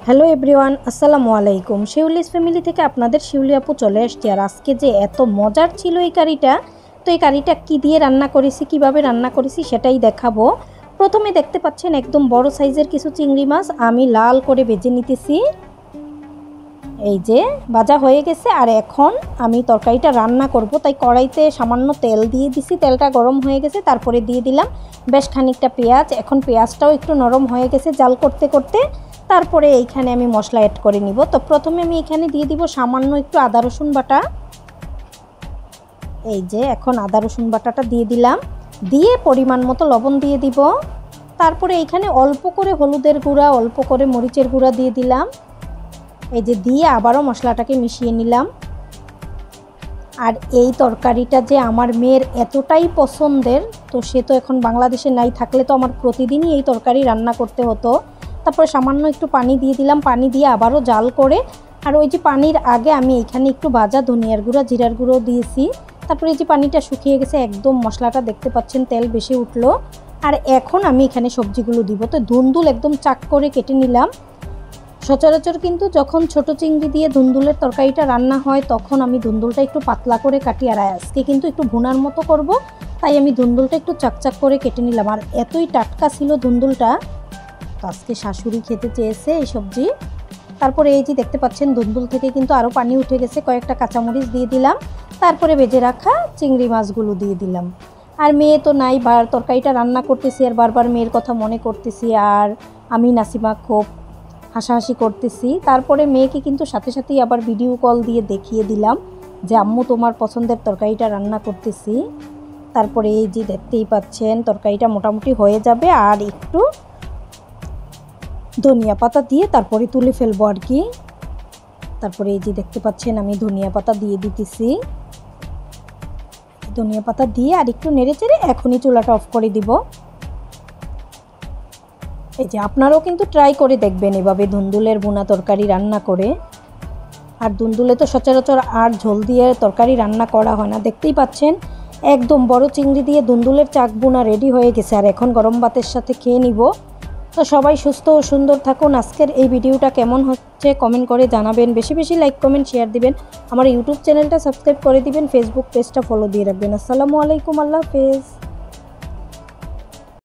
Hello everyone, আসসালামু আলাইকুম। Shiuli's family থেকে আপনাদের শিউলি আপু চলে আসছে। আর আজকে যে এত মজার ছিল এই কারিটা, তো এই কারিটা কী দিয়ে রান্না করেছি, কিভাবে রান্না করেছি সেটাই দেখাবো। প্রথমে দেখতে পাচ্ছেন একদম বড় সাইজের কিছু চিংড়ি মাছ আমি লাল করে ভেজে নিতেছি। এই যে ভাজা হয়ে গেছে। আর এখন আমি তরকারিটা রান্না করব, তাই কড়াইতে সামান্য তেল দিয়ে দিছি। তেলটা গরম হয়ে গেছে, তারপরে দিয়ে দিলাম বেশ খানিকটা পেঁয়াজ। এখন পেঁয়াজটাও একটু নরম হয়ে গেছে জাল করতে করতে। তারপরে এইখানে আমি মশলা অ্যাড করে নিব। তো প্রথমে আমি এখানে দিয়ে দিব সামান্য একটু আদা রসুন বাটা। এই যে এখন আদা রসুন বাটাটা দিয়ে দিলাম, দিয়ে পরিমাণ মতো লবণ দিয়ে দিব। তারপরে এইখানে অল্প করে হলুদের গুঁড়া, অল্প করে মরিচের গুঁড়া দিয়ে দিলাম। এই যে দিয়ে আবারও মশলাটাকে মিশিয়ে নিলাম। আর এই তরকারিটা যে আমার মেয়ের এতটাই পছন্দের, তো সে তো এখন বাংলাদেশে নাই, থাকলে তো আমার প্রতিদিনই এই তরকারি রান্না করতে হতো। তারপরে সামান্য একটু পানি দিয়ে দিলাম, পানি দিয়ে আবারও জাল করে। আর ওই যে পানির আগে আমি এখানে একটু ভাজা ধনিয়ার গুঁড়া, জিরার গুঁড়ো দিয়েছি। তারপরে এই যে পানিটা শুকিয়ে গেছে, একদম মশলাটা দেখতে পাচ্ছেন তেল বেশি উঠলো। আর এখন আমি এখানে সবজিগুলো দিব। তো ধুন্দুল একদম চাক করে কেটে নিলাম। সচরাচর কিন্তু যখন ছোট চিংড়ি দিয়ে ধুন্দুলের তরকারিটা রান্না হয় তখন আমি ধুন্দুলটা একটু পাতলা করে কাটি। আর আজকে কিন্তু একটু ভুনার মতো করব, তাই আমি ধুন্দুলটা একটু চাকচাক করে কেটে নিলাম। আর এতই টাটকা ছিল ধুন্দুলটা, আজকে শাশুড়ি খেতে চেয়েছে এই সবজি। তারপরে এই যে দেখতে পাচ্ছেন ধুন্দুল থেকে কিন্তু আরও পানি উঠে গেছে। কয়েকটা কাঁচামরিচ দিয়ে দিলাম, তারপরে ভেজে রাখা চিংড়ি মাছগুলো দিয়ে দিলাম। আর মেয়ে তো নাই, তরকারিটা রান্না করতেছি আর বারবার মেয়ের কথা মনে করতেছি। আর আমি নাসিমা খুব হাসাহাসি করতেছি। তারপরে মেয়েকে কিন্তু সাথে সাথেই আবার ভিডিও কল দিয়ে দেখিয়ে দিলাম যে আম্মু তোমার পছন্দের তরকারিটা রান্না করতেছি। তারপরে এই যে দেখতেই পাচ্ছেন তরকারিটা মোটামুটি হয়ে যাবে, আর একটু ধনিয়া পাতা দিয়ে তারপরে তুলে ফেলবো আর কি। তারপরে এই যে দেখতে পাচ্ছেন আমি ধনিয়া পাতা দিয়ে দিতেছি। ধনিয়া পাতা দিয়ে আর একটু নেড়ে চেড়ে এখনই চুলাটা অফ করে দিব। এই যে আপনারাও কিন্তু ট্রাই করে দেখবেন এভাবে ধুন্দুলের ভুনা তরকারি রান্না করে। আর ধুন্দুলে তো সচরাচর আর ঝোল দিয়ে তরকারি রান্না করা হয় না। দেখতেই পাচ্ছেন একদম বড় চিংড়ি দিয়ে ধুন্দুলের চাক ভুনা রেডি হয়ে গেছে। আর এখন গরম ভাতের সাথে খেয়ে নিব। তো সবাই সুস্থ ও সুন্দর থাকুন। আজকের এই ভিডিওটা কেমন হচ্ছে কমেন্ট করে জানাবেন। বেশি বেশি লাইক কমেন্ট শেয়ার দিবেন। আমার ইউটিউব চ্যানেলটা সাবস্ক্রাইব করে দিবেন, ফেসবুক পেজটা ফলো দিয়ে রাখবেন। আসসালামু আলাইকুম, আল্লাহ হাফেজ।